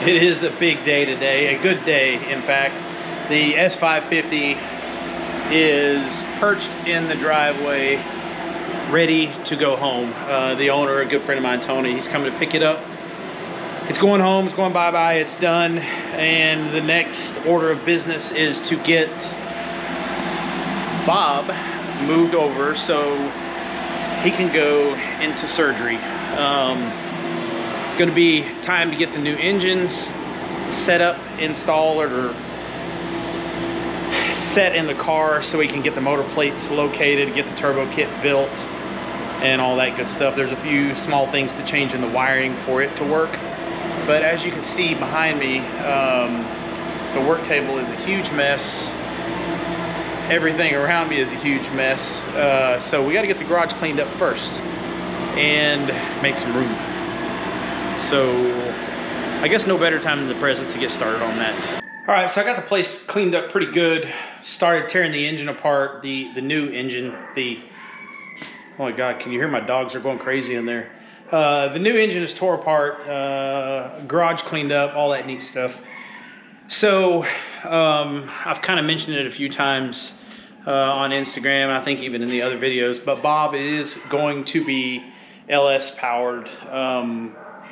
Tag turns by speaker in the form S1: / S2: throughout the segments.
S1: It is a big day today, a good day in fact. The S550 is perched in the driveway, ready to go home. The owner, a good friend of mine, Tony, he's coming to pick it up. It's going home, it's going bye-bye, it's done. And the next order of business is to get Bob moved over so he can go into surgery. It's going to be time to get the new engines set up, installed, or set in the car so we can get the motor plates located, get the turbo kit built, and all that good stuff. There's a few small things to change in the wiring for it to work. But as you can see behind me, the work table is a huge mess. Everything around me is a huge mess. So we got to get the garage cleaned up first and make some room. So I guess no better time than the present to get started on that. All right, so I got the place cleaned up pretty good. Started tearing the engine apart, the new engine. Oh my God, can you hear my dogs are going crazy in there? The new engine is tore apart, garage cleaned up, all that neat stuff. So I've kind of mentioned it a few times on Instagram, I think even in the other videos, but Bob is going to be LS powered,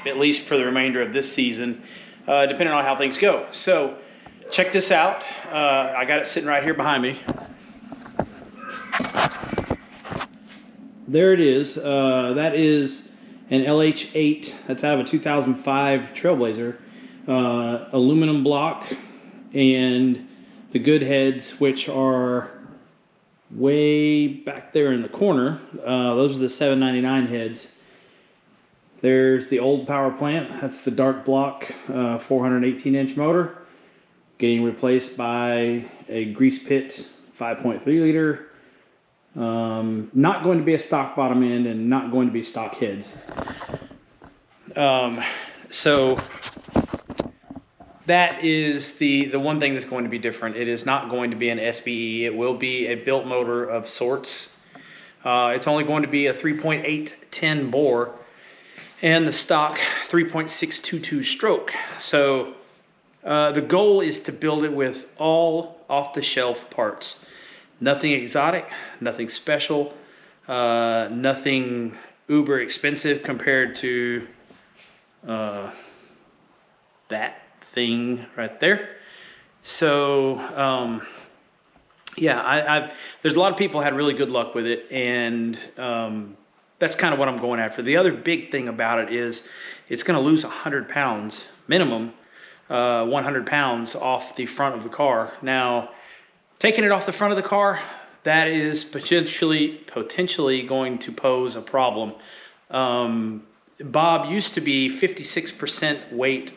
S1: at least for the remainder of this season, depending on how things go. So check this out. I got it sitting right here behind me. There it is. That is an LH8. That's out of a 2005 Trailblazer. Aluminum block, and the good heads, which are way back there in the corner. Those are the 799 heads. There's the old power plant. That's the dark block 418-inch motor, getting replaced by a grease pit 5.3 liter. Not going to be a stock bottom end and not going to be stock heads. So that is the one thing that's going to be different. It is not going to be an SBE. It will be a built motor of sorts. It's only going to be a 3.810 bore and the stock 3.622 stroke. So the goal is to build it with all off-the-shelf parts. Nothing exotic, nothing special, nothing uber expensive compared to that thing right there. So yeah, there's a lot of people had really good luck with it, and that's kind of what I'm going after. The other big thing about it is it's going to lose 100 pounds minimum, 100 pounds off the front of the car. Now, taking it off the front of the car, that is potentially going to pose a problem. Bob used to be 56% weight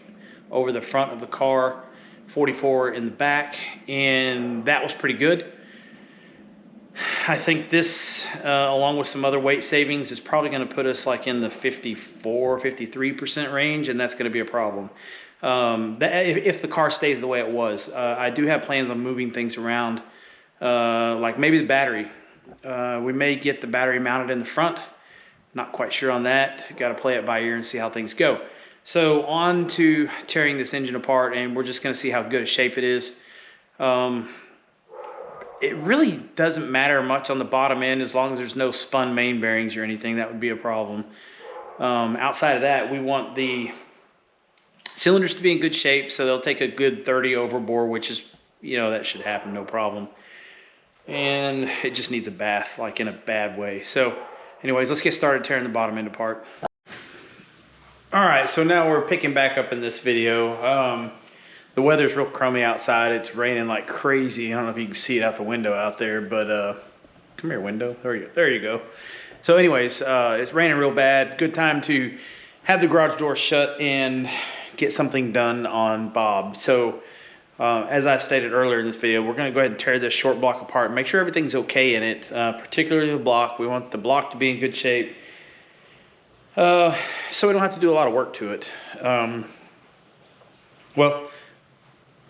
S1: over the front of the car, 44 in the back, and that was pretty good. I think this, along with some other weight savings, is probably going to put us like in the 54, 53% range, and that's going to be a problem. If the car stays the way it was. I do have plans on moving things around, like maybe the battery. We may get the battery mounted in the front. Not quite sure on that. Got to play it by ear and see how things go. So on to tearing this engine apart, and we're just going to see how good a shape it is. It really doesn't matter much on the bottom end as long as there's no spun main bearings or anything. That would be a problem. Outside of that, we want the cylinders to be in good shape, so they'll take a good 30 overbore, which is, that should happen, no problem. And it just needs a bath, like in a bad way. So anyways, let's get started tearing the bottom end apart. All right, so now we're picking back up in this video. The weather's real crummy outside. It's raining like crazy. I don't know if you can see it out the window out there, but come here, window. There you go. So anyways, it's raining real bad. Good time to have the garage door shut and get something done on Bob. So as I stated earlier in this video, we're going to go ahead and tear this short block apart and make sure everything's okay in it, particularly the block. We want the block to be in good shape, so we don't have to do a lot of work to it. Well,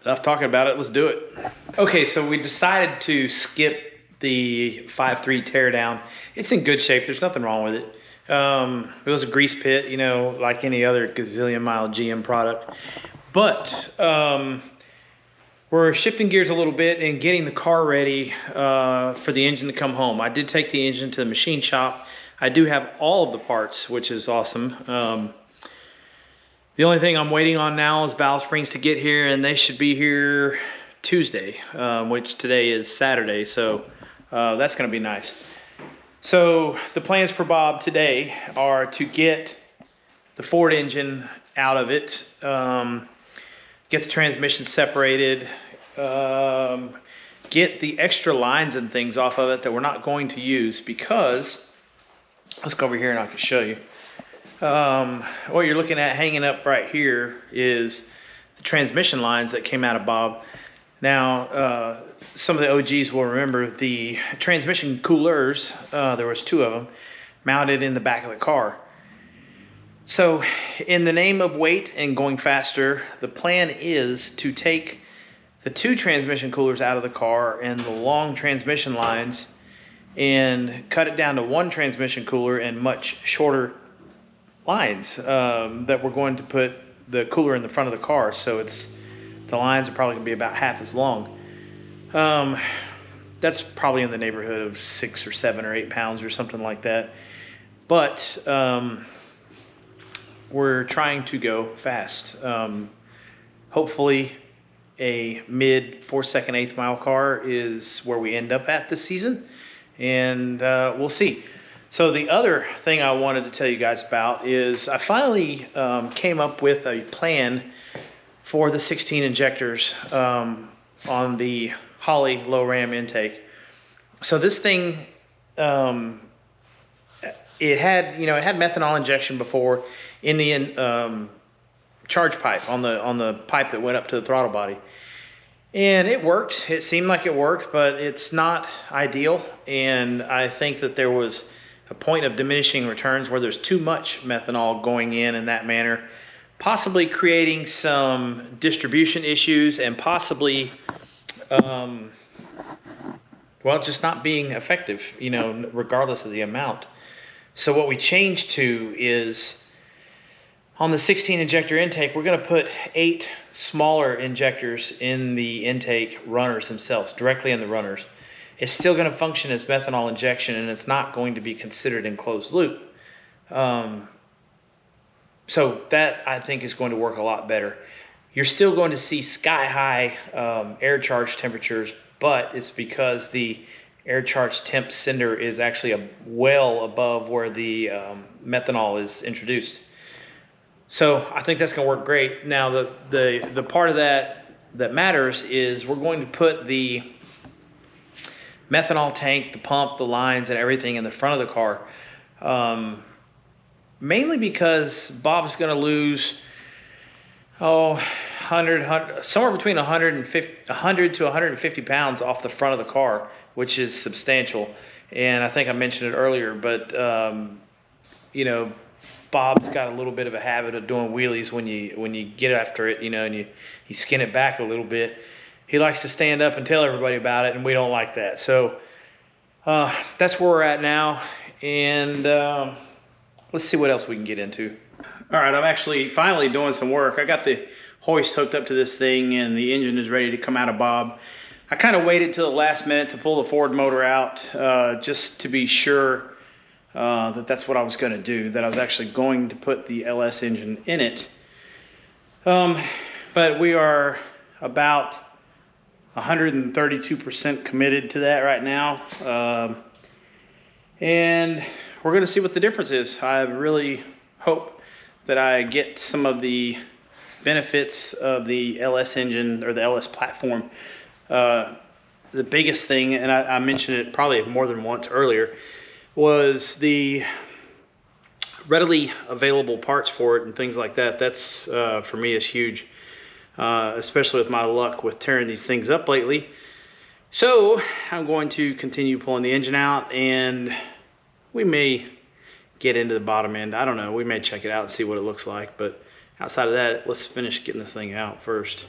S1: enough talking about it, let's do it. Okay, so we decided to skip the 5.3 teardown. It's in good shape, there's nothing wrong with it. It was a grease pit, like any other gazillion mile GM product. But we're shifting gears a little bit and getting the car ready for the engine to come home. I did take the engine to the machine shop. I do have all of the parts, which is awesome. The only thing I'm waiting on now is valve springs to get here, and they should be here Tuesday, which today is Saturday, so that's gonna be nice. So the plans for Bob today are to get the Ford engine out of it, get the transmission separated, get the extra lines and things off of it that we're not going to use, because, let's go over here and I can show you. What you're looking at hanging up right here is the transmission lines that came out of Bob. Now, some of the OGs will remember the transmission coolers, there was 2 of them, mounted in the back of the car. So, in the name of weight and going faster, the plan is to take the 2 transmission coolers out of the car and the long transmission lines and cut it down to 1 transmission cooler and much shorter lines that we're going to put the cooler in the front of the car. So the lines are probably gonna be about half as long. That's probably in the neighborhood of 6 or 7 or 8 pounds or something like that. But we're trying to go fast. Hopefully a mid 4-second 1/8 mile car is where we end up at this season, and we'll see. So the other thing I wanted to tell you guys about is I finally came up with a plan for the 16 injectors on the Holley low ram intake. So this thing, it had methanol injection before in the charge pipe on the pipe that went up to the throttle body, and it worked. It seemed like it worked, but it's not ideal, and I think that there was a point of diminishing returns where there's too much methanol going in that manner, possibly creating some distribution issues and possibly, well, just not being effective, regardless of the amount. So what we changed to is on the 16 injector intake, we're going to put 8 smaller injectors in the intake runners themselves, directly in the runners. It's still going to function as methanol injection, and it's not going to be considered in closed loop. So that, I think, is going to work a lot better. You're still going to see sky high air charge temperatures, but it's because the air charge temp sender is actually well above where the methanol is introduced. So I think that's going to work great. Now the part of that matters is we're going to put the methanol tank, the pump, the lines, and everything in the front of the car. Mainly because Bob's going to lose, somewhere between 100 to 150 pounds off the front of the car, which is substantial. And I think I mentioned it earlier, but Bob's got a little bit of a habit of doing wheelies when you get after it, and you skin it back a little bit. He likes to stand up and tell everybody about it, and we don't like that. So that's where we're at now, and let's see what else we can get into. All right, I'm actually finally doing some work. I got the hoist hooked up to this thing, and the engine is ready to come out of Bob. I kind of waited till the last minute to pull the Ford motor out just to be sure that that's what I was going to do, that I was actually going to put the LS engine in it. But we are about 132% committed to that right now, and we're going to see what the difference is. I really hope that I get some of the benefits of the LS engine or the LS platform. The biggest thing, and I mentioned it probably more than once earlier, was the readily available parts for it and things like that. That's for me is huge. Especially with my luck with tearing these things up lately. So I'm going to continue pulling the engine out, and we may get into the bottom end. I don't know. We may check it out and see what it looks like. But outside of that, let's finish getting this thing out first.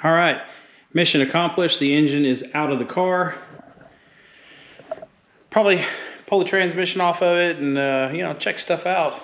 S1: All right, mission accomplished. The engine is out of the car. Probably pull the transmission off of it and, you know, check stuff out.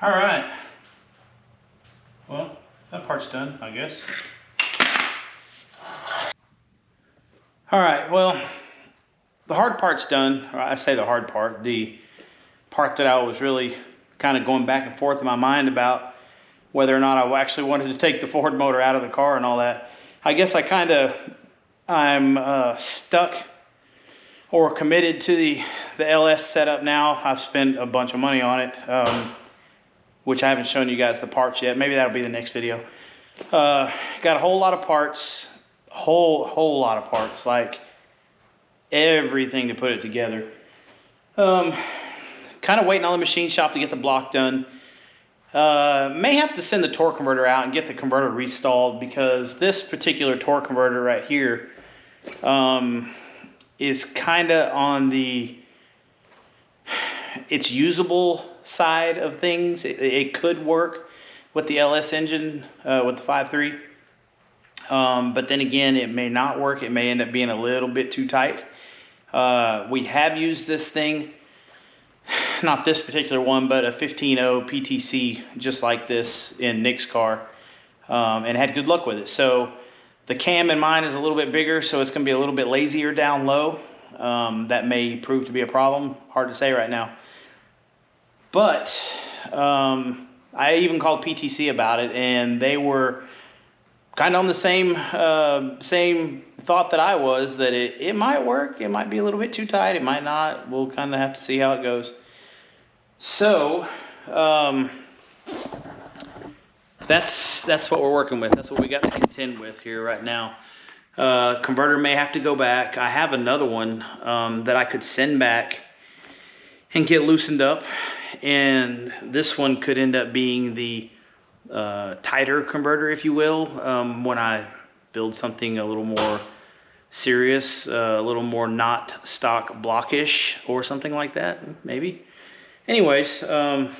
S1: All right, well, that part's done, I guess. All right, well, the hard part's done. Or I say the hard part, the part that I was really kind of going back and forth in my mind about whether or not I actually wanted to take the Ford motor out of the car and all that. I guess I'm stuck or committed to the LS setup now. I've spent a bunch of money on it. Which I haven't shown you guys the parts yet. Maybe that'll be the next video. Got a whole lot of parts, whole lot of parts, like everything to put it together. Kind of waiting on the machine shop to get the block done. May have to send the torque converter out and get the converter restalled, because this particular torque converter right here is kind of on the, it's usable side of things. It could work with the LS engine, with the 5.3, but then again, it may not work. It may end up being a little bit too tight. We have used this thing, not this particular one, but a 15.0 PTC just like this in Nick's car, and had good luck with it. So the cam in mine is a little bit bigger, so it's going to be a little bit lazier down low. That may prove to be a problem. Hard to say right now. But I even called PTC about it, and they were kind of on the same thought that I was, that it might work. It might be a little bit too tight. It might not. We'll kind of have to see how it goes. So that's what we're working with. That's what we got to contend with here right now. Converter may have to go back. I have another one that I could send back and get loosened up. And this one could end up being the tighter converter, if you will, when I build something a little more serious, a little more not stock blockish or something like that, maybe. Anyways, that's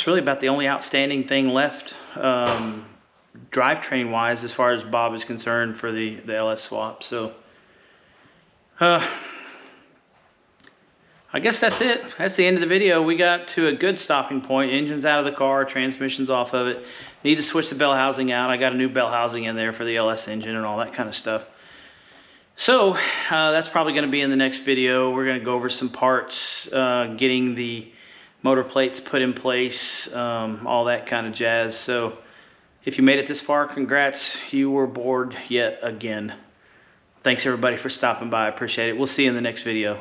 S1: really about the only outstanding thing left, drivetrain wise, as far as Bob is concerned, for the LS swap. So I guess that's it. That's the end of the video. We got to a good stopping point. Engine's out of the car, transmission's off of it. Need to switch the bell housing out. I got a new bell housing in there for the LS engine and all that kind of stuff. So that's probably going to be in the next video. We're going to go over some parts, getting the motor plates put in place, all that kind of jazz. So if you made it this far, congrats. You were bored yet again. Thanks everybody for stopping by. I appreciate it. We'll see you in the next video.